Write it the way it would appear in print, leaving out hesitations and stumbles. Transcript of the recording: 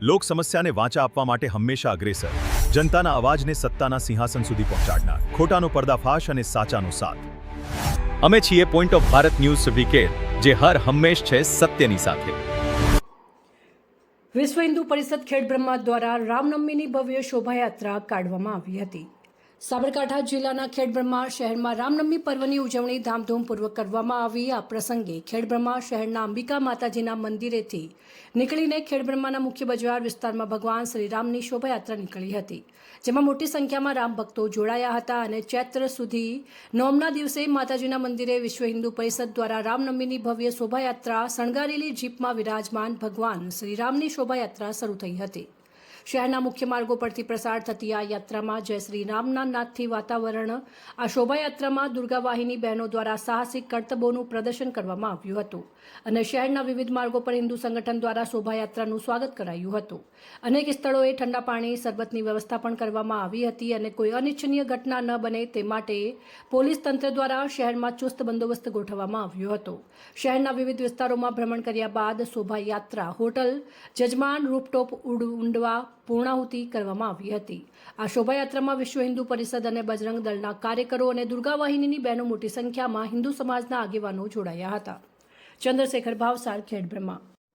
લોક સમસ્યાને વાચા આપવા માટે હંમેશા અગ્રેસર, જનતાના અવાજને સત્તાના સિંહાસન સુધી પહોંચાડનાર, ખોટાનો પર્દાફાશ અને સાચાનો સાથ. અમે છીએ point of Bharat news syndicate, જે હર હંમેશ છે સત્યની સાથે. વિશ્વ હિન્દુ પરિષદ ખેડબ્રહ્મા દ્વારા રામનવમીની ભવ્ય શોભાયાત્રા કાઢવામાં આવી હતી. સાબરકાંઠા જિલ્લાના ખેડબ્રહ્મા શહેરમાં રામનવમી પર્વની ઉજવણી ધામધૂમપૂર્વક કરવામાં આવી. આ પ્રસંગે ખેડબ્રહ્મા શહેરના અંબિકા માતાજીના મંદિરેથી નીકળીને ખેડબ્રહ્માના મુખ્ય બજાર વિસ્તારમાં ભગવાન શ્રીરામની શોભાયાત્રા નીકળી હતી, જેમાં મોટી સંખ્યામાં રામ ભક્તો જોડાયા હતા અને ચૈત્ર સુધી નોમના દિવસે માતાજીના મંદિરે વિશ્વ હિન્દુ પરિષદ દ્વારા રામનવમીની ભવ્ય શોભાયાત્રા શણગારેલી જીપમાં વિરાજમાન ભગવાન શ્રીરામની શોભાયાત્રા શરૂ થઈ હતી. શહેરના મુખ્ય માર્ગો પરથી પ્રસાર થતી આ યાત્રામાં જય શ્રી રામના નાદથી વાતાવરણ. આ શોભાયાત્રામાં દુર્ગા વાહિની બહેનો દ્વારા સાહસિક કરતબોનું પ્રદર્શન કરવામાં આવ્યું હતું અને શહેરના વિવિધ માર્ગો પર હિન્દુ સંગઠન દ્વારા શોભાયાત્રાનું સ્વાગત કરાયું હતું. અનેક સ્થળોએ ઠંડા પાણી શરબતની વ્યવસ્થા પણ કરવામાં આવી હતી અને કોઈ અનિચ્છનીય ઘટના ન બને તે માટે પોલીસ તંત્ર દ્વારા શહેરમાં ચુસ્ત બંદોબસ્ત ગોઠવવામાં આવ્યો હતો. શહેરના વિવિધ વિસ્તારોમાં ભ્રમણ કર્યા બાદ શોભાયાત્રા હોટલ જજમાન રૂપટોપ ઉંડવા પૂર્ણાહુતિ કરવામાં આવી હતી. આ શોભાયાત્રામાં વિશ્વ હિન્દુ પરિષદ અને બજરંગ દળના કાર્યકરો અને દુર્ગા વાહિનીની બહેનો મોટી સંખ્યામાં હિન્દુ સમાજના આગેવાનો જોડાયા હતા. ચંદ્રશેખર ભાવસાર, ખેડબ્રહ્મા.